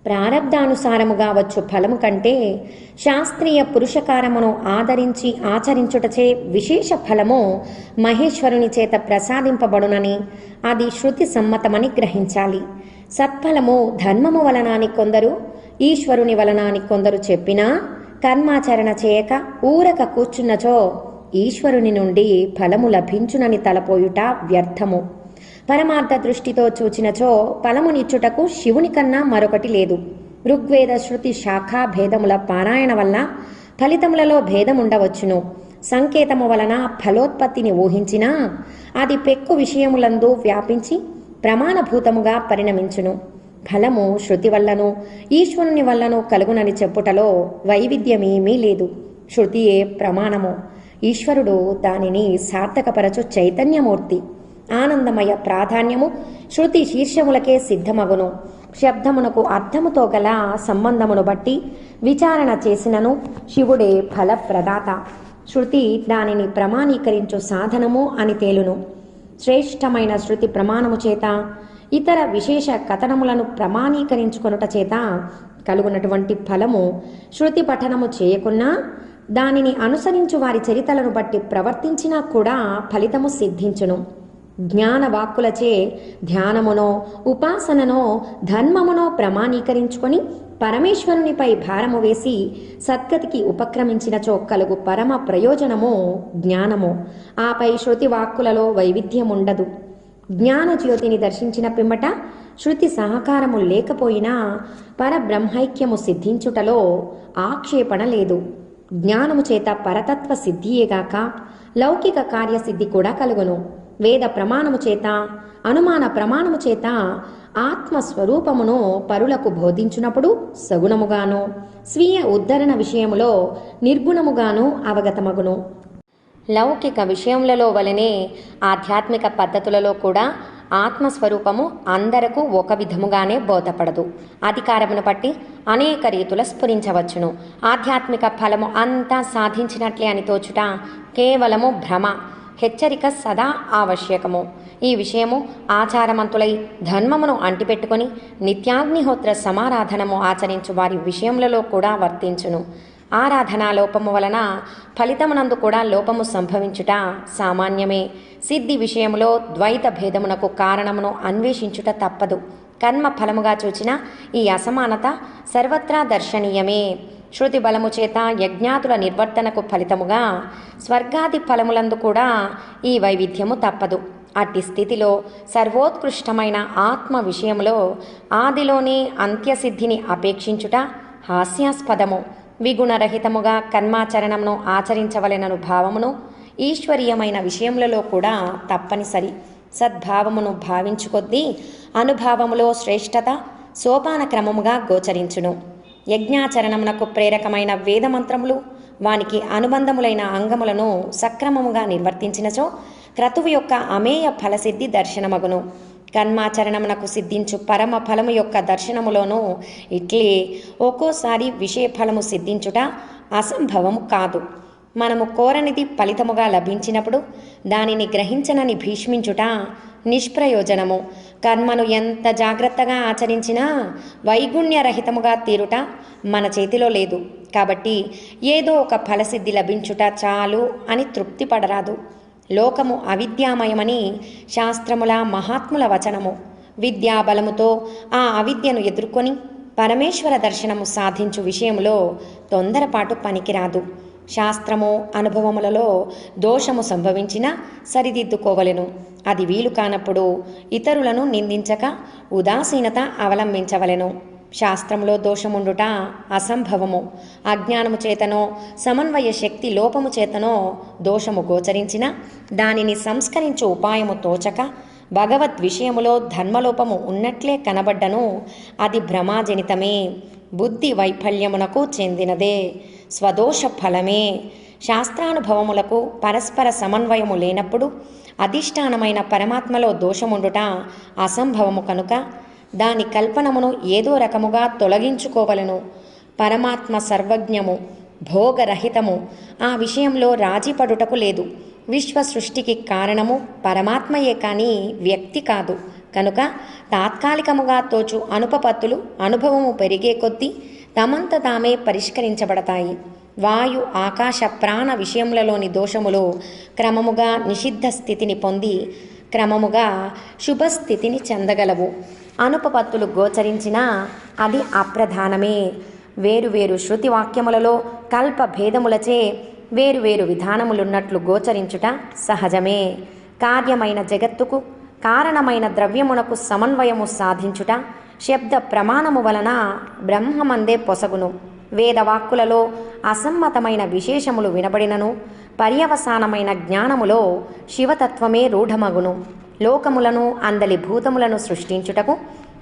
ప్రారబ్ధానుసారముగా వచ్చు ఫలము కంటే శాస్త్రీయ పురుషకారమును ఆదరించి ఆచరించుటచే విశేష ఫలము మహేశ్వరుని చేత ప్రసాదింపబడునని అది శృతి సమ్మతమని గ్రహించాలి. సత్ఫలము ధర్మము వలనాని కొందరు, ఈశ్వరుని వలనాని కొందరు చెప్పినా కర్మాచరణ చేయక ఊరక కూర్చున్నచో ఈశ్వరుని నుండి ఫలము లభించునని తలపోయుట వ్యర్థము. పరమార్థ దృష్టితో చూచినచో ఫలమునిచ్చుటకు శివుని కన్నా మరొకటి లేదు. ఋగ్వేద శృతి శాఖా భేదముల పారాయణ వల్ల ఫలితములలో భేదముండవచ్చును. సంకేతము వలన ఫలోత్పత్తిని ఊహించినా అది పెక్కు విషయములందు వ్యాపించి ప్రమాణభూతముగా పరిణమించును. ఫలము శృతి వల్లను ఈశ్వరుని వల్లను కలుగునని చెప్పుటలో వైవిధ్యమేమీ లేదు. శృతియే ప్రమాణము. ఈశ్వరుడు దానిని సార్థకపరచు చైతన్యమూర్తి. ఆనందమయ ప్రాధాన్యము శృతి శీర్షములకే సిద్ధమగును. శబ్దమునకు అర్థముతో గల సంబంధమును బట్టి విచారణ చేసినను శివుడే ఫలప్రదాత. శృతి దానిని ప్రమాణీకరించు సాధనము అని తేలును. శ్రేష్టమైన శృతి ప్రమాణము చేత ఇతర విశేష కథనములను ప్రమాణీకరించుకొనుట చేత కలుగునటువంటి ఫలము శృతి పఠనము చేయకున్నా దానిని అనుసరించు వారి చరితలను బట్టి ప్రవర్తించినా కూడా ఫలితము సిద్ధించును. జ్ఞాన వాక్కులచే ధ్యానమునో ఉపాసననో ధర్మమునో ప్రమాణీకరించుకొని పరమేశ్వరునిపై భారము వేసి సద్గతికి ఉపక్రమించినచో కలుగు పరమ ప్రయోజనము జ్ఞానము. ఆపై శృతి వాక్కులలో వైవిధ్యముండదు. జ్ఞానజ్యోతిని దర్శించిన పిమ్మట శృతి సహకారము లేకపోయినా పరబ్రహ్మైక్యము సిద్ధించుటలో ఆక్షేపణ లేదు. జ్ఞానము చేత పరతత్వ సిద్ధియేగాక లౌకిక కార్యసిద్ధి కూడా కలుగును. వేద ప్రమాణము చేత అనుమాన ప్రమాణము చేత ఆత్మస్వరూపమును పరులకు బోధించునప్పుడు సగుణముగాను స్వీయ ఉద్ధరణ విషయములో నిర్గుణముగాను అవగతమగును. లౌకిక విషయములలో వలనే ఆధ్యాత్మిక పద్ధతులలో కూడా ఆత్మస్వరూపము అందరకు ఒక విధముగానే బోధపడదు. అధికారమును బట్టి అనేక రీతుల స్ఫురించవచ్చును. ఆధ్యాత్మిక ఫలము అంతా సాధించినట్లే అని తోచుట కేవలము భ్రమ. హెచ్చరిక సదా ఆవశ్యకము. ఈ విషయము ఆచారమంతులై ధర్మమును అంటిపెట్టుకొని నిత్యాగ్నిహోత్ర సమారాధనము ఆచరించు వారి విషయములలో కూడా వర్తించును. ఆరాధనా లోపము వలన ఫలితమునందు కూడా లోపము సంభవించుట సామాన్యమే. సిద్ధి విషయములో ద్వైత భేదమునకు కారణమును అన్వేషించుట తప్పదు. కర్మ ఫలముగా చూచిన ఈ అసమానత సర్వత్రా దర్శనీయమే. శృతి బలము చేత యజ్ఞాతుల నిర్వర్తనకు ఫలితముగా స్వర్గాది ఫలములందు కూడా ఈ వైవిధ్యము తప్పదు. అట్టి స్థితిలో సర్వోత్కృష్టమైన ఆత్మ విషయంలో ఆదిలోనే అంత్యసిద్ధిని అపేక్షించుట హాస్యాస్పదము. విగుణరహితముగా కర్మాచరణమును ఆచరించవలెనను భావమును ఈశ్వరీయమైన విషయములలో కూడా తప్పనిసరి. సద్భావమును భావించుకొద్దీ అనుభావములో శ్రేష్టత సోపాన క్రమముగా గోచరించును. యజ్ఞాచరణమునకు ప్రేరకమైన వేదమంత్రములు వానికి అనుబంధములైన అంగములను సక్రమముగా నిర్వర్తించినచో క్రతువు యొక్క అమేయ ఫలసిద్ధి దర్శనమగును. కర్మాచరణమునకు సిద్ధించు పరమ ఫలము యొక్క దర్శనములోనూ ఇట్లే ఒక్కోసారి విషయ ఫలము సిద్ధించుట అసంభవము కాదు. మనము కోరనిది ఫలితముగా లభించినప్పుడు దానిని గ్రహించనని భీష్మించుట నిష్ప్రయోజనము. కర్మను ఎంత జాగ్రత్తగా ఆచరించినా వైగుణ్యరహితముగా తీరుట మన చేతిలో లేదు. కాబట్టి ఏదో ఒక ఫలసిద్ధి లభించుట చాలు అని తృప్తి పడరాదు. లోకము అవిద్యామయమని శాస్త్రముల మహాత్ముల వచనము. విద్యాబలముతో ఆ అవిద్యను ఎదుర్కొని పరమేశ్వర దర్శనము సాధించు విషయములో తొందరపాటు పనికిరాదు. శాస్త్రము అనుభవములలో దోషము సంభవించినా సరిదిద్దుకోవలెను. అది వీలు కానప్పుడు ఇతరులను నిందించక ఉదాసీనత అవలంబించవలెను. శాస్త్రములో దోషముండుట అసంభవము. అజ్ఞానము చేతనో సమన్వయ శక్తి లోపము చేతనో దోషము గోచరించిన దానిని సంస్కరించు ఉపాయము తోచక భగవద్ విషయములో ధర్మలోపము ఉన్నట్లే కనబడ్డను అది భ్రమాజనితమే. బుద్ధి వైఫల్యమునకు చెందినదే. స్వదోష ఫలమే. శాస్త్రానుభవములకు పరస్పర సమన్వయము లేనప్పుడు అధిష్టానమైన పరమాత్మలో దోషముండుట అసంభవము కనుక దాని కల్పనమును ఏదో రకముగా తొలగించుకోవలను. పరమాత్మ సర్వజ్ఞము, భోగరహితము. ఆ విషయంలో రాజీపడుటకు లేదు. విశ్వ సృష్టికి కారణము పరమాత్మయే కానీ వ్యక్తి కాదు. కనుక తాత్కాలికముగా తోచు అనుపపత్తులు అనుభవము పెరిగే కొద్దీ తమంత తామే పరిష్కరించబడతాయి. వాయు ఆకాశ ప్రాణ విషయములలోని దోషములు క్రమముగా నిషిద్ధ స్థితిని పొంది క్రమముగా శుభస్థితిని చెందగలవు. అనుపపత్తులు గోచరించినా అది అప్రధానమే. వేరువేరు శృతి వాక్యములలో కల్ప భేదములచే వేరువేరు విధానములున్నట్లు గోచరించుట సహజమే. కార్యమైన జగత్తుకు కారణమైన ద్రవ్యమునకు సమన్వయము సాధించుట శబ్ద ప్రమాణము వలన బ్రహ్మమందే పొసగును. వేదవాక్కులలో అసమ్మతమైన విశేషములు వినబడినను పర్యవసానమైన జ్ఞానములో శివతత్వమే రూఢమగును. లోకములను అందలి భూతములను సృష్టించుటకు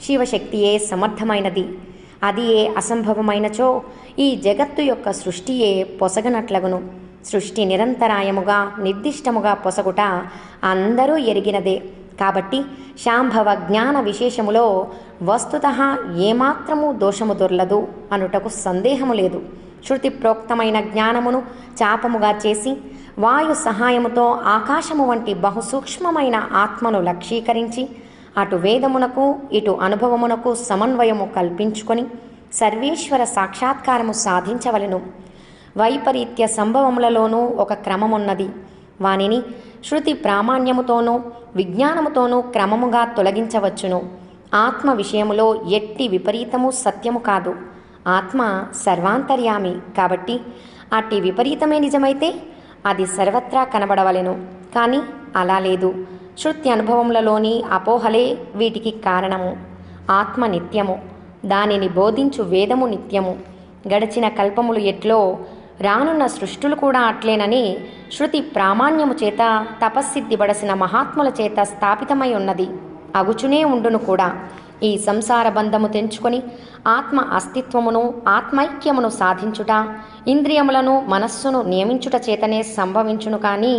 శివశక్తియే సమర్థమైనది. అది ఏ అసంభవమైనచో ఈ జగత్తు యొక్క సృష్టియే పొసగనట్లగును. సృష్టి నిరంతరాయముగా నిర్దిష్టముగా పొసగుట అందరూ ఎరిగినదే. కాబట్టి శాంభవ జ్ఞాన విశేషములో వస్తుతః ఏమాత్రము దోషము దొర్లదు అనుటకు సందేహము లేదు. శృతి ప్రోక్తమైన జ్ఞానమును చాపముగా చేసి వాయు సహాయముతో ఆకాశము వంటి బహుసూక్ష్మమైన ఆత్మను లక్షీకరించి అటు వేదమునకు ఇటు అనుభవమునకు సమన్వయము కల్పించుకొని సర్వేశ్వర సాక్షాత్కారము సాధించవలెను. వైపరీత్య సంభవములలోనూ ఒక క్రమమున్నది. వానిని శృతి ప్రామాణ్యముతోనూ విజ్ఞానముతోనూ క్రమముగా తొలగించవచ్చును. ఆత్మ విషయములో ఎట్టి విపరీతము సత్యము కాదు. ఆత్మ సర్వాంతర్యామి కాబట్టి అట్టి విపరీతమే నిజమైతే అది సర్వత్రా కనబడవలెను. కానీ అలా లేదు. శృతి అనుభవములలోని అపోహలే వీటికి కారణము. ఆత్మ నిత్యము, దానిని బోధించు వేదము నిత్యము. గడచిన కల్పములు ఎట్లో రానున్న సృష్టులు కూడా అట్లేనని శృతి ప్రామాణ్యము చేత తపస్సిద్ధిబడసిన మహాత్ముల చేత స్థాపితమై ఉన్నది. అగుచునే ఉండును కూడా. ఈ సంసార బంధము తెంచుకొని ఆత్మ అస్తిత్వమును ఆత్మైక్యమును సాధించుట ఇంద్రియములను మనస్సును నియమించుట చేతనే సంభవించును. కానీ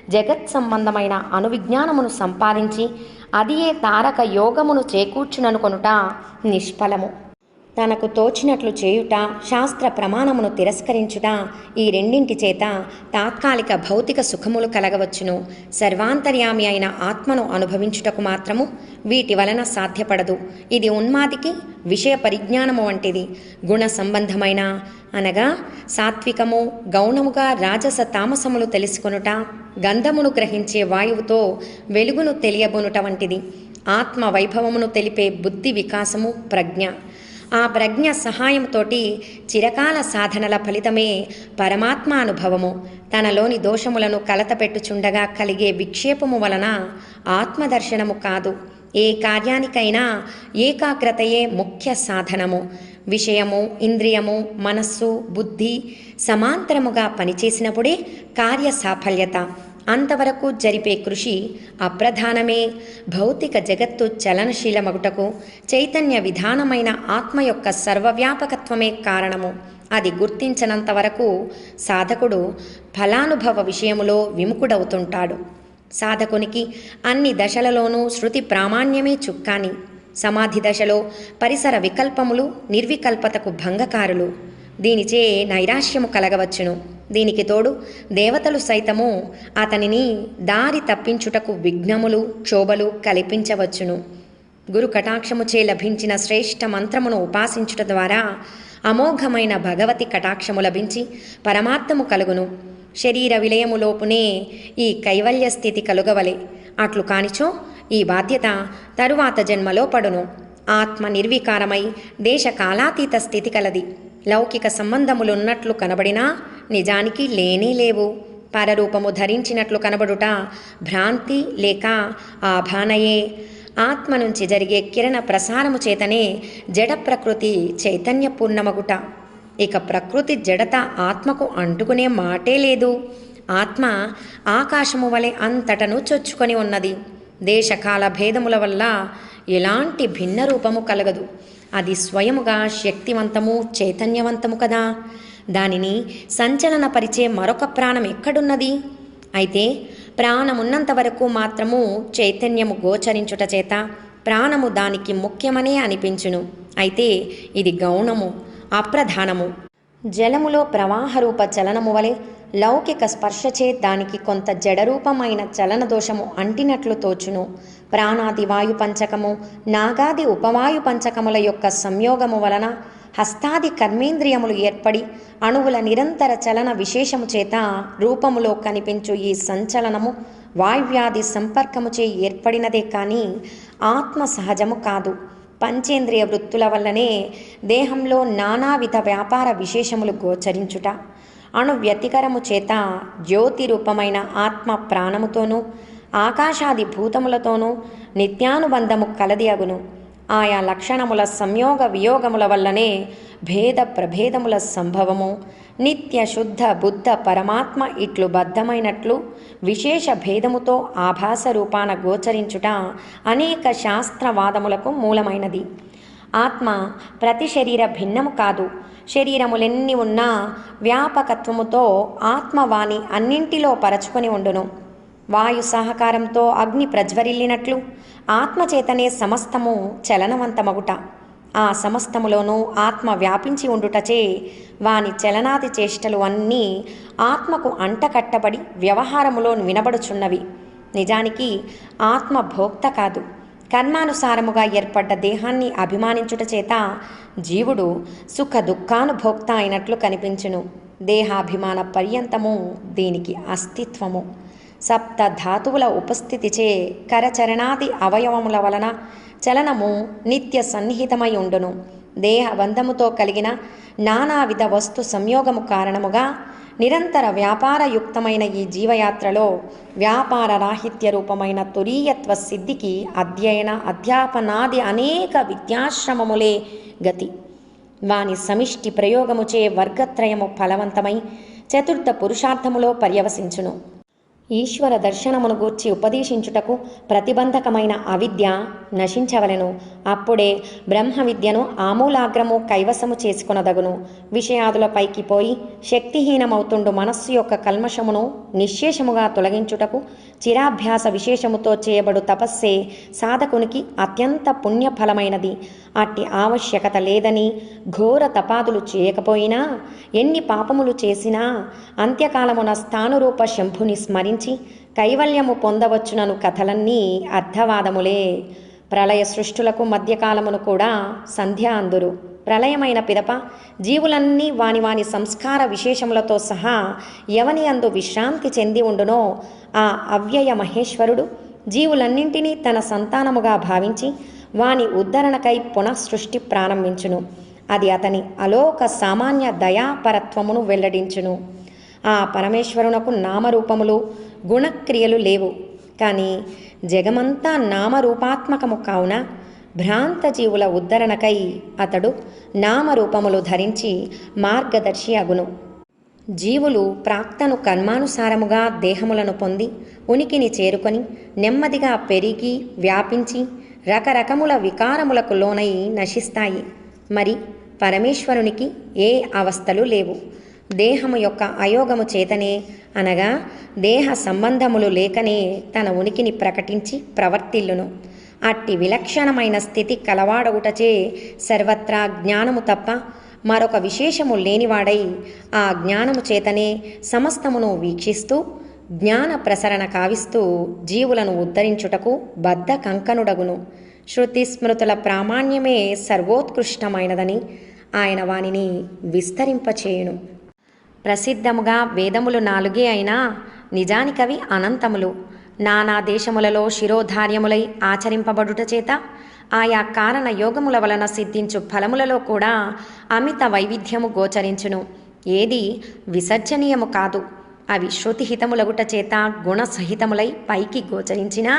జగత్ సంబంధమైన అనువిజ్ఞానమును సంపాదించి అదియే తారక యోగమును చేకూర్చుననుకొనుట నిష్ఫలము. తనకు తోచినట్లు చేయుట, శాస్త్ర ప్రమాణమును తిరస్కరించుట, ఈ రెండింటి చేత తాత్కాలిక భౌతిక సుఖములు కలగవచ్చును. సర్వాంతర్యామి అయిన ఆత్మను అనుభవించుటకు మాత్రము వీటి వలన సాధ్యపడదు. ఇది ఉన్మాదికి విషయ పరిజ్ఞానము వంటిది. గుణ సంబంధమైన అనగా సాత్వికము గౌణముగా రాజస తామసములు తెలుసుకొనుట, గంధమును గ్రహించే వాయువుతో వెలుగును తెలియబొనుట వంటిది. ఆత్మ వైభవమును తెలిపే బుద్ధి వికాసము ప్రజ్ఞ. ఆ ప్రజ్ఞ సహాయంతోటి చిరకాల సాధనల ఫలితమే పరమాత్మ అనుభవము. తనలోని దోషములను కలతపెట్టుచుండగా కలిగే విక్షేపము వలన ఆత్మదర్శనము కాదు. ఏ కార్యానికైనా ఏకాగ్రతయే ముఖ్య సాధనము. విషయము, ఇంద్రియము, మనస్సు, బుద్ధి సమాంతరముగా పనిచేసినప్పుడే కార్య సాఫల్యత. అంతవరకు జరిపే కృషి అప్రధానమే. భౌతిక జగత్తు చలనశీలమగుటకు చైతన్య విధానమైన ఆత్మ యొక్క సర్వవ్యాపకత్వమే కారణము. అది గుర్తించనంత వరకు సాధకుడు ఫలానుభవ విషయములో విముఖుడవుతుంటాడు. సాధకునికి అన్ని దశలలోనూ శృతి ప్రామాణ్యమే చుక్కాని. సమాధి దశలో పరిసర వికల్పములు నిర్వికల్పతకు భంగకారులు. దీనిచే నైరాశ్యము కలగవచ్చును. దీనికి తోడు దేవతలు సైతము అతనిని దారి తప్పించుటకు విఘ్నములు క్షోభలు కల్పించవచ్చును. గురు కటాక్షముచే లభించిన శ్రేష్ఠ మంత్రమును ఉపాసించుట ద్వారా అమోఘమైన భగవతి కటాక్షము లభించి పరమార్థము కలుగును. శరీర విలయములోపునే ఈ కైవల్య స్థితి కలుగవలే. అట్లు కానిచో ఈ బాధ్యత తరువాత జన్మలో పడును. ఆత్మ నిర్వికారమై దేశకాలాతీత స్థితి కలది. లౌకిక సంబంధములున్నట్లు కనబడినా నిజానికి లేనే లేవు. పరరూపము ధరించినట్లు కనబడుట భ్రాంతి లేక ఆభానయే. ఆత్మ నుంచి జరిగే కిరణ ప్రసారము చేతనే జడ ప్రకృతి చైతన్యపూర్ణమగుట. ఇక ప్రకృతి జడత ఆత్మకు అంటుకునే మాటే లేదు. ఆత్మ ఆకాశము వలె అంతటను చొచ్చుకొని ఉన్నది. దేశకాల భేదముల వల్ల ఎలాంటి భిన్న రూపము కలగదు. అది స్వయముగా శక్తివంతము చైతన్యవంతము కదా. దానిని సంచలనపరిచే మరొక ప్రాణం ఎక్కడున్నది? అయితే ప్రాణమున్నంత వరకు మాత్రము చైతన్యము గోచరించుట చేత ప్రాణము దానికి ముఖ్యమనే అనిపించును. అయితే ఇది గౌణము, అప్రధానము. జలములో ప్రవాహరూప చలనము వలె లౌకిక స్పర్శచే దానికి కొంత జడరూపమైన చలన దోషము అంటినట్లు తోచును. ప్రాణాది వాయు పంచకము, నాగాది ఉపవాయు పంచకముల యొక్క సంయోగము వలన హస్తాది కర్మేంద్రియములు ఏర్పడి అణువుల నిరంతర చలన విశేషము చేత రూపములో కనిపించు ఈ సంచలనము వాయువ్యాధి సంపర్కముచే ఏర్పడినదే కానీ ఆత్మ సహజము కాదు. పంచేంద్రియ వృత్తుల వల్లనే దేహంలో నానావిధ వ్యాపార విశేషములు గోచరించుట, అణు వ్యతికరము చేత జ్యోతి రూపమైన ఆత్మ ప్రాణముతోనూ ఆకాశాది భూతములతోనూ నిత్యానుబంధము కలది అగును. ఆయా లక్షణముల సంయోగ వియోగముల వల్లనే భేద ప్రభేదముల సంభవము, నిత్య శుద్ధ బుద్ధ పరమాత్మ ఇట్లు బద్ధమైనట్లు విశేష భేదముతో ఆభాస రూపాన గోచరించుట అనేక శాస్త్రవాదములకు మూలమైనది. ఆత్మ ప్రతి శరీర భిన్నము కాదు. శరీరములెన్ని ఉన్నా వ్యాపకత్వముతో ఆత్మవాణి అన్నింటిలో పరచుకొని ఉండును. వాయు సహకారంతో అగ్ని ప్రజ్వరిల్లినట్లు ఆత్మచేతనే సమస్తము చలనవంతమగుట, ఆ సమస్తములోనూ ఆత్మ వ్యాపించి ఉండుటచే వాని చలనాది చేష్టలు అన్నీ ఆత్మకు అంటకట్టబడి వ్యవహారములో వినబడుచున్నవి. నిజానికి ఆత్మ భోక్త కాదు. కర్మానుసారముగా ఏర్పడ్డ దేహాన్ని అభిమానించుట చేత జీవుడు సుఖ దుఃఖానుభోక్త అయినట్లు కనిపించును. దేహాభిమాన పర్యంతము దీనికి అస్తిత్వము. సప్త ధాతువుల ఉపస్థితిచే కరచరణాది అవయవముల వలన చలనము నిత్య సన్నిహితమై ఉండును. దేహబంధముతో కలిగిన నానావిధ వస్తు సంయోగము కారణముగా నిరంతర వ్యాపారయుక్తమైన ఈ జీవయాత్రలో వ్యాపార రాహిత్య రూపమైన తురీయత్వ సిద్ధికి అధ్యయన అధ్యాపనాది అనేక విద్యాశ్రమములే గతి. వాని సమిష్టి ప్రయోగముచే వర్గత్రయము ఫలవంతమై చతుర్థ పురుషార్థములో పర్యవసించును. ఈశ్వర దర్శనమును గూర్చి ఉపదేశించుటకు ప్రతిబంధకమైన అవిద్య నశించవలెను. అప్పుడే బ్రహ్మ విద్యను ఆమూలాగ్రము కైవసము చేసుకొనదగును. విషయాదులపైకి పోయి శక్తిహీనమవుతుండు మనస్సు యొక్క కల్మషమును నిశ్శేషముగా తొలగించుటకు చిరాభ్యాస విశేషముతో చేయబడు తపస్సే సాధకునికి అత్యంత పుణ్యఫలమైనది. అట్టి ఆవశ్యకత లేదని ఘోర తపాదులు చేయకపోయినా, ఎన్ని పాపములు చేసినా అంత్యకాలమున స్థానురూప శంభుని స్మరించి కైవల్యము పొందవచ్చునను కథలన్నీ అర్థవాదములే. ప్రళయ సృష్టులకు మధ్యకాలమును కూడా సంధ్య అందురు. ప్రళయమైన పిదప జీవులన్నీ వాని వాని సంస్కార విశేషములతో సహా ఎవని అందు విశ్రాంతి చెంది ఉండునో ఆ అవ్యయ మహేశ్వరుడు జీవులన్నింటినీ తన సంతానముగా భావించి వాని ఉద్ధరణకై పునఃసృష్టి ప్రారంభించును. అది అతని అలోక సామాన్య దయాపరత్వమును వెల్లడించును. ఆ పరమేశ్వరునకు నామరూపములు గుణక్రియలు లేవు. కానీ జగమంతా నామరూపాత్మకము కావున భ్రాంత జీవుల ఉద్ధరణకై అతడు నామరూపములు ధరించి మార్గదర్శి అగును. జీవులు ప్రాక్తను కర్మానుసారముగా దేహములను పొంది ఉనికిని చేరుకొని నెమ్మదిగా పెరిగి వ్యాపించి రకరకముల వికారములకు లోనై నశిస్తాయి. మరి పరమేశ్వరునికి ఏ అవస్థలు లేవు. దేహము యొక్క అయోగము చేతనే, అనగా దేహ సంబంధములు లేకనే తన ఉనికిని ప్రకటించి ప్రవర్తిల్లును. అట్టి విలక్షణమైన స్థితి కలవాడగుటచే సర్వత్రా జ్ఞానము తప్ప మరొక విశేషము లేనివాడై ఆ జ్ఞానము చేతనే సమస్తమును వీక్షిస్తూ జ్ఞాన ప్రసరణ కావిస్తూ జీవులను ఉద్ధరించుటకు బద్ధ కంకణుడగును. శృతి స్మృతుల ప్రామాణ్యమే సర్వోత్కృష్టమైనదని ఆయన వానిని విస్తరింపచేయును. ప్రసిద్ధముగా వేదములు 4 అయినా నిజానికవి అనంతములు. నానా దేశములలో శిరోధార్యములై ఆచరింపబడుట చేత ఆయా కారణ యోగముల వలన సిద్ధించు ఫలములలో కూడా అమిత వైవిధ్యము గోచరించును. ఏది విసర్జనీయము కాదు. అవి శృతిహితములగుట చేత గుణసహితములై పైకి గోచరించినా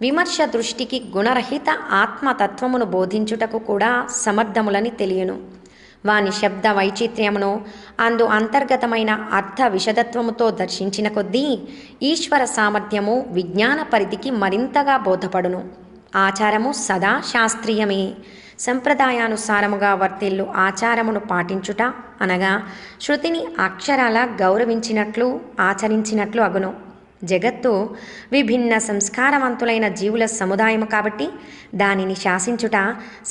విమర్శ దృష్టికి గుణరహిత ఆత్మతత్వమును బోధించుటకు కూడా సమర్థములని తెలియను. వాని శబ్ద వైచిత్ర్యమును అందు అంతర్గతమైన అర్థ విషదత్వముతో దర్శించిన కొద్దీ ఈశ్వర సామర్థ్యము విజ్ఞాన పరిధికి మరింతగా బోధపడును. ఆచారము సదా శాస్త్రీయమే. సంప్రదాయానుసారముగా వర్తిల్లు ఆచారమును పాటించుట అనగా శృతిని అక్షరాల గౌరవించినట్లు ఆచరించినట్లు అగును. జగత్తు విభిన్న సంస్కారవంతులైన జీవుల సముదాయము కాబట్టి దానిని శాసించుట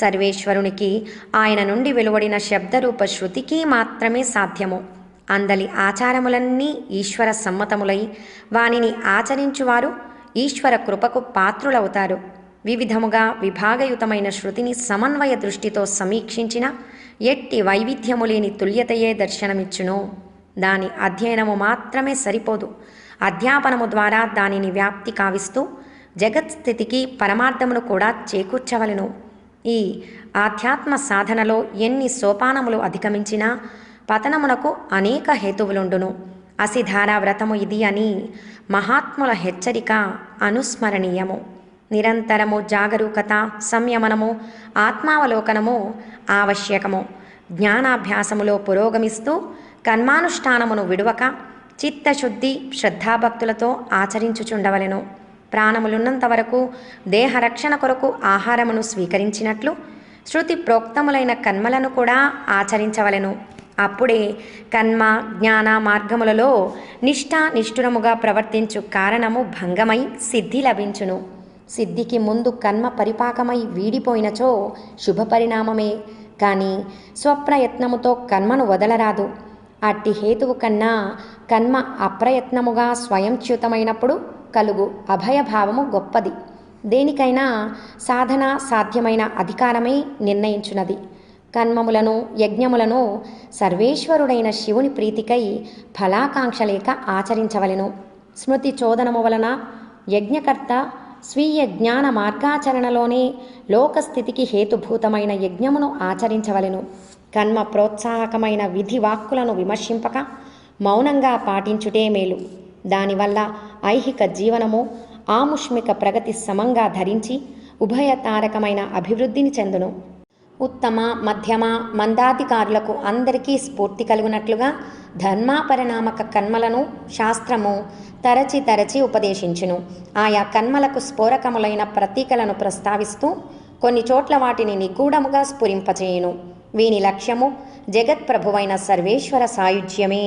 సర్వేశ్వరునికి ఆయన నుండి వెలువడిన శబ్దరూప శృతికి మాత్రమే సాధ్యము. అందలి ఆచారములన్నీ ఈశ్వర సమ్మతములై వానిని ఆచరించువారు ఈశ్వర కృపకు పాత్రులవుతారు. వివిధముగా విభాగయుతమైన శృతిని సమన్వయ దృష్టితో సమీక్షించిన ఎట్టి వైవిధ్యము లేని తుల్యతయే దర్శనమిచ్చును. దాని అధ్యయనము మాత్రమే సరిపోదు, అధ్యాపనము ద్వారా దానిని వ్యాప్తి కావిస్తూ జగత్స్థితికి పరమార్థమును కూడా చేకూర్చవలెను. ఈ ఆధ్యాత్మ సాధనలో ఎన్ని సోపానములు అధిగమించినా పతనమునకు అనేక హేతువులుండును. అసిధారా వ్రతము ఇది అని మహాత్ముల హెచ్చరిక అనుస్మరణీయము. నిరంతరము జాగరూకత, సంయమనము, ఆత్మావలోకనము ఆవశ్యకము. జ్ఞానాభ్యాసములో పురోగమిస్తూ కర్మానుష్ఠానమును విడువక చిత్తశుద్ధి శ్రద్ధాభక్తులతో ఆచరించుచుండవలెను. ప్రాణములున్నంత వరకు దేహరక్షణ కొరకు ఆహారమును స్వీకరించినట్లు శృతి ప్రోక్తములైన కర్మలను కూడా ఆచరించవలెను. అప్పుడే కర్మ జ్ఞాన మార్గములలో నిష్ఠురముగా ప్రవర్తించు కారణము భంగమై సిద్ధి లభించును. సిద్ధికి ముందు కర్మ పరిపాకమై వీడిపోయినచో శుభపరిణామమే, కానీ స్వప్రయత్నముతో కర్మను వదలరాదు. అట్టి హేతువు కన్నా కర్మ అప్రయత్నముగా స్వయంచ్యుతమైనప్పుడు కలుగు అభయభావము గొప్పది. దేనికైనా సాధన సాధ్యమైన అధికారమే నిర్ణయించున్నది. కర్మములను యజ్ఞములను సర్వేశ్వరుడైన శివుని ప్రీతికై ఫలాకాంక్ష లేక ఆచరించవలెను. స్మృతి చోదనము వలన యజ్ఞకర్త స్వీయ జ్ఞాన మార్గాచరణలోనే లోకస్థితికి హేతుభూతమైన యజ్ఞమును ఆచరించవలెను. కర్మ ప్రోత్సాహకమైన విధి వాక్కులను విమర్శింపక మౌనంగా పాటించుటే మేలు. దానివల్ల ఐహిక జీవనము ఆముష్మిక ప్రగతి సమంగా ధరించి ఉభయతారకమైన అభివృద్ధిని చెందును. ఉత్తమ మధ్యమ మందాధికారులకు అందరికీ స్ఫూర్తి కలుగునట్లుగా ధర్మాపరిణామక కర్మలను శాస్త్రము తరచి ఉపదేశించును. ఆయా కర్మలకు స్ఫోరకములైన ప్రతీకలను ప్రస్తావిస్తూ కొన్ని చోట్ల వాటిని నిగూఢముగా స్ఫురింపచేయును. వీని లక్ష్యము జగత్ప్రభువైన సర్వేశ్వర సాయుధ్యమే.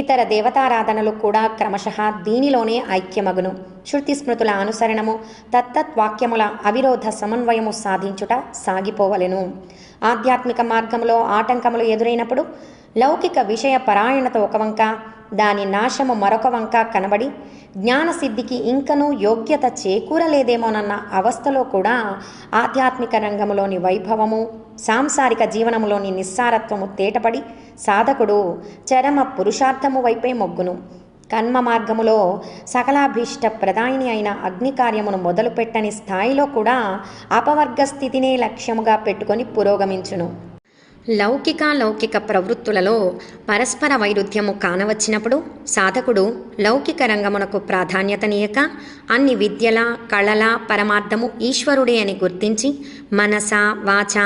ఇతర దేవతారాధనలు కూడా క్రమశః దీనిలోనే ఐక్యమగును. శృతి స్మృతుల అనుసరణము తత్తత్వాక్యముల అవిరోధ సమన్వయము సాధించుట సాగిపోవలెను. ఆధ్యాత్మిక మార్గంలో ఆటంకములు ఎదురైనప్పుడు లౌకిక విషయ పరాయణత ఒక వంక, దాని నాశము మరొక వంక కనబడి జ్ఞానసిద్ధికి ఇంకనూ యోగ్యత చేకూరలేదేమోనన్న అవస్థలో కూడా ఆధ్యాత్మిక రంగములోని వైభవము, సాంసారిక జీవనములోని నిస్సారత్వము తేటపడి సాధకుడు చరమ పురుషార్థము వైపే మొగ్గును. కర్మ మార్గములో సకలాభీష్ట ప్రదాయిని అయిన అగ్నికార్యమును మొదలుపెట్టని స్థాయిలో కూడా అపవర్గ స్థితినే లక్ష్యముగా పెట్టుకొని పురోగమించును. లౌకిక ప్రవృత్తులలో పరస్పర వైరుధ్యము కానవచ్చినప్పుడు సాధకుడు లౌకిక రంగమునకు ప్రాధాన్యతనీయక అన్ని విద్యల కళల పరమార్థము ఈశ్వరుడే అని గుర్తించి మనస వాచ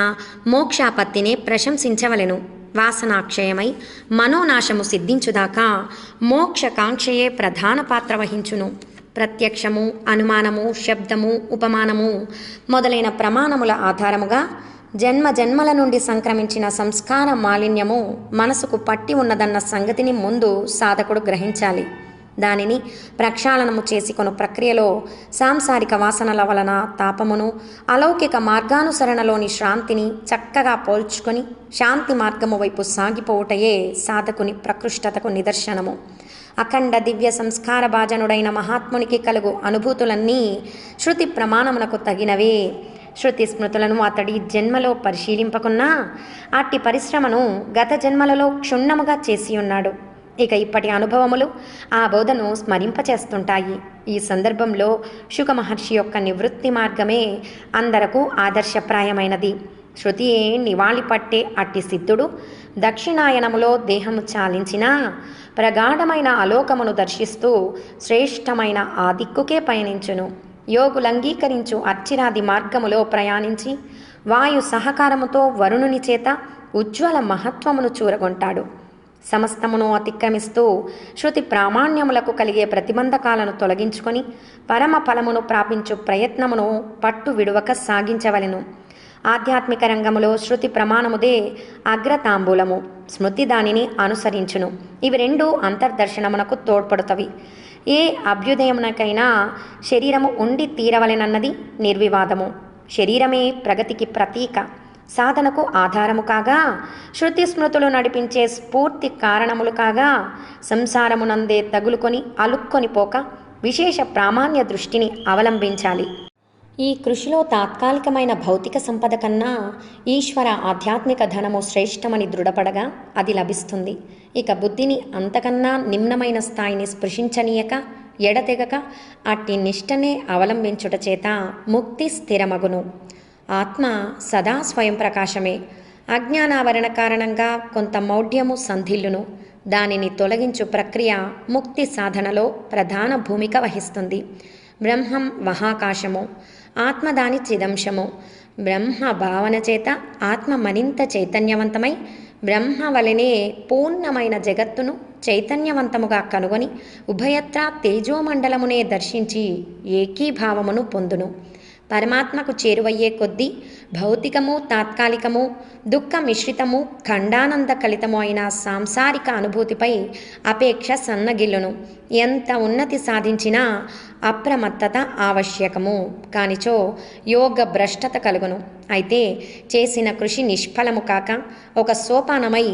మోక్షాపత్తినే ప్రశంసించవలెను. వాసనాక్షయమై మనోనాశము సిద్ధించుదాకా మోక్షకాంక్షయే ప్రధాన పాత్ర వహించును. ప్రత్యక్షము అనుమానము శబ్దము ఉపమానము మొదలైన ప్రమాణముల ఆధారముగా జన్మల నుండి సంక్రమించిన సంస్కార మాలిన్యము మనసుకు పట్టి ఉన్నదన్న సంగతిని ముందు సాధకుడు గ్రహించాలి. దానిని ప్రక్షాళనము చేసుకొను ప్రక్రియలో సాంసారిక వాసనల వలన తాపమును అలౌకిక మార్గానుసరణలోని శ్రాంతిని చక్కగా పోల్చుకొని శాంతి మార్గము వైపు సాగిపోవుటయే సాధకుని ప్రకృష్టతకు నిదర్శనము. అఖండ దివ్య సంస్కార భాజనుడైన మహాత్మునికి కలుగు అనుభూతులన్నీ శృతి ప్రమాణమునకు తగినవే. శృతి స్మృతులను అతడి జన్మలో పరిశీలింపకున్నా అట్టి పరిశ్రమను గత జన్మలలో క్షుణ్ణముగా చేసి ఉన్నాడు. ఇక ఇప్పటి అనుభవములు ఆ బోధను స్మరింపచేస్తుంటాయి. ఈ సందర్భంలో శుక మహర్షి యొక్క నివృత్తి మార్గమే అందరకు ఆదర్శప్రాయమైనది. శృతియే నివాళి పట్టే అట్టి సిద్ధుడు దక్షిణాయనములో దేహము చాలించినా ప్రగాఢమైన అలోకమును దర్శిస్తూ శ్రేష్టమైన ఆ దిక్కుకే పయనించును. యోగులంగీకరించు అర్చిరాది మార్గములో ప్రయాణించి వాయు సహకారముతో వరుణుని చేత ఉజ్వల మహత్వమును చూరగొంటాడు. సమస్తమును అతిక్రమిస్తూ శృతి ప్రామాణ్యములకు కలిగే ప్రతిబంధకాలను తొలగించుకొని పరమ ఫలమును ప్రాపించు ప్రయత్నమును పట్టు విడువక సాగించవలెను. ఆధ్యాత్మిక రంగములో శృతి ప్రమాణముదే అగ్రతాంబూలము, స్మృతి దానిని అనుసరించును. ఇవి రెండు అంతర్దర్శనమునకు తోడ్పడుతవి. ఏ అభ్యుదయమునకైనా శరీరము ఉండి తీరవలెనన్నది నిర్వివాదము. శరీరమే ప్రగతికి ప్రతీక. సాధనకు ఆధారము కాగా, శృతి స్మృతులు నడిపించే స్ఫూర్తి కారణములు కాగా, సంసారమునందే తగులుకొని అలుక్కొని పోక విశేష ప్రామాణ్య దృష్టిని అవలంబించాలి. ఈ కృషిలో తాత్కాలికమైన భౌతిక సంపద కన్నా ఈశ్వర ఆధ్యాత్మిక ధనము శ్రేష్టమని దృఢపడగా అది లభిస్తుంది. ఇక బుద్ధిని అంతకన్నా నిమ్నమైన స్థాయిని స్పృశించనీయక ఎడతెగక అట్టి నిష్టనే అవలంబించుట చేత ముక్తి స్థిరమగును. ఆత్మ సదా స్వయం ప్రకాశమే. అజ్ఞానావరణ కారణంగా కొంత మౌఢ్యము సంధిల్లును. దానిని తొలగించు ప్రక్రియ ముక్తి సాధనలో ప్రధాన భూమిక వహిస్తుంది. బ్రహ్మం మహాకాశము, ఆత్మ దాని చిదంశము. బ్రహ్మ భావన చేత ఆత్మ మరింత చైతన్యవంతమై బ్రహ్మ వలనే పూర్ణమైన జగత్తును చైతన్యవంతముగా కనుగొని ఉభయత్రా తేజోమండలమునే దర్శించి ఏకీభావమును పొందును. పరమాత్మకు చేరువయ్యే కొద్దీ భౌతికము, తాత్కాలికము, దుఃఖ మిశ్రితము, ఖండానంద కలితము అయిన సాంసారిక అనుభూతిపై అపేక్ష సన్నగిల్లును. ఎంత ఉన్నతి సాధించినా అప్రమత్తత ఆవశ్యకము. కానిచో యోగ భ్రష్టత కలుగును. అయితే చేసిన కృషి నిష్ఫలము కాక ఒక సోపానమై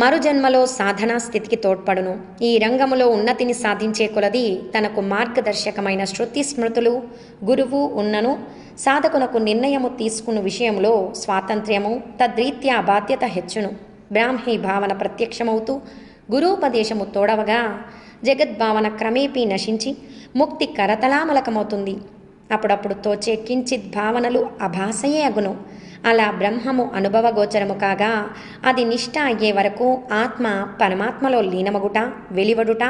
మరుజన్మలో సాధనా స్థితికి తోడ్పడును. ఈ రంగములో ఉన్నతిని సాధించే కొలది తనకు మార్గదర్శకమైన శృతి స్మృతులు, గురువు ఉన్నను సాధకునకు నిర్ణయము తీసుకున్న విషయంలో స్వాతంత్ర్యము, తద్రీత్యా బాధ్యత హెచ్చును. బ్రాహ్మీ భావన ప్రత్యక్షమవుతూ గురూపదేశము తోడవగా జగద్భావన క్రమేపీ నశించి ముక్తి కరతలామలకమవుతుంది. అప్పుడప్పుడు తోచే కించిత్ భావనలు అభాసయే అగును. అలా బ్రహ్మము అనుభవగోచరము కాగా అది నిష్ఠ అయ్యే వరకు ఆత్మ పరమాత్మలో లీనమగుట, వెలివడుట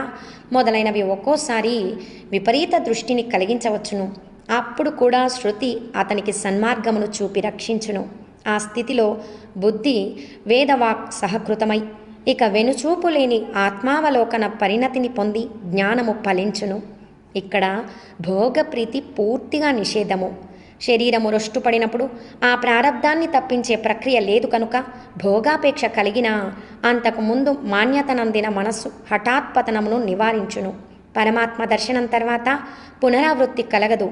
మొదలైనవి ఒక్కోసారి విపరీత దృష్టిని కలిగించవచ్చును. అప్పుడు కూడా శృతి అతనికి సన్మార్గమును చూపి రక్షించును. ఆ స్థితిలో బుద్ధి వేదవాక్ సహకృతమై ఇక వెనుచూపు లేని ఆత్మావలోకన పరిణతిని పొంది జ్ఞానము ఫలించును. ఇక్కడ భోగప్రీతి పూర్తిగా నిషేధము. శరీరము రొష్టుపడినప్పుడు ఆ ప్రారబ్ధాన్ని తప్పించే ప్రక్రియ లేదు కనుక భోగాపేక్ష కలిగిన అంతకుముందు మాన్యతనందిన మనస్సు హఠాత్పతనమును నివారించును. పరమాత్మ దర్శనం తర్వాత పునరావృత్తి కలగదు.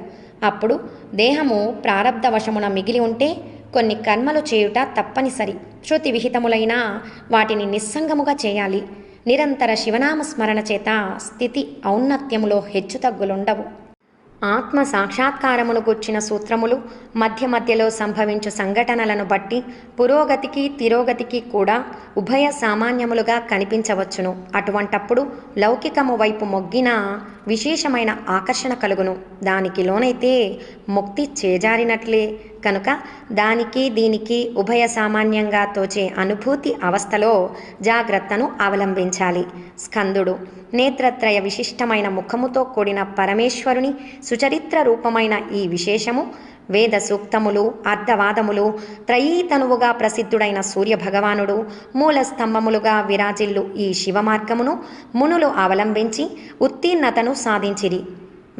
అప్పుడు దేహము ప్రారబ్ధ వశమున మిగిలి ఉంటే కొన్ని కర్మలు చేయుట తప్పనిసరి. శృతి విహితములైన వాటిని నిస్సంగముగా చేయాలి. నిరంతర శివనామ స్మరణ చేత స్థితి ఔన్నత్యములో హెచ్చుతగ్గులుండవు. ఆత్మ సాక్షాత్కారమును గూర్చిన సూత్రములు మధ్య మధ్యలో సంభవించు సంఘటనలను బట్టి పురోగతికి తిరోగతికి కూడా ఉభయ సామాన్యములుగా కనిపించవచ్చును. అటువంటప్పుడు లౌకికము వైపు మొగ్గిన విశేషమైన ఆకర్షణ కలుగును. దానికి లోనైతే ముక్తి చేజారినట్లే. కనుక దానికి దీనికి ఉభయ సామాన్యంగా తోచే అనుభూతి అవస్థలో జాగ్రత్తను అవలంబించాలి. స్కందుడు నేత్రత్రయ విశిష్టమైన ముఖముతో కూడిన పరమేశ్వరుని సుచరిత్ర రూపమైన ఈ విశేషము వేద సూక్తములు, అర్ధవాదములు, త్రయీతనువుగా ప్రసిద్ధుడైన సూర్యభగవానుడు మూల స్తంభములుగా విరాజిల్లు ఈ శివమార్గమును మునులు అవలంబించి ఉత్తీర్ణతను సాధించిరి.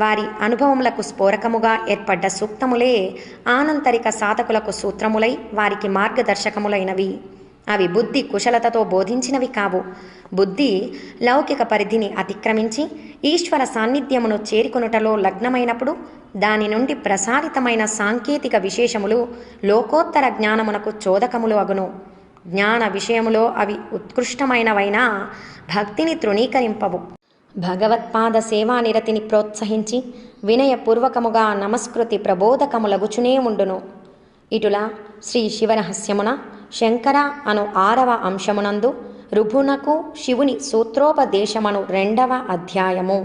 వారి అనుభవములకు స్ఫోరకముగా ఏర్పడ్డ సూక్తములే ఆనంతరిక సాధకులకు సూత్రములై వారికి మార్గదర్శకములైనవి. అవి బుద్ధి కుశలతతో బోధించినవి కావు. బుద్ధి లౌకిక పరిధిని అతిక్రమించి ఈశ్వర సాన్నిధ్యమును చేరుకొనుటలో లగ్నమైనప్పుడు దాని నుండి ప్రసారితమైన సాంకేతిక విశేషములు లోకోత్తర జ్ఞానమునకు చోదకములు అగును. జ్ఞాన విషయములో అవి ఉత్కృష్టమైనవైనా భక్తిని తృణీకరింపవు. భగవత్పాద సేవానిరతిని ప్రోత్సహించి వినయపూర్వకముగా నమస్కృతి ప్రబోధకములగుచునే ఉండును. ఇటులా శ్రీ శివరహస్యమున శంకర అను 6వ అంశమునందు రుభునకు శివుని సూత్రోపదేశమను 2వ అధ్యాయము.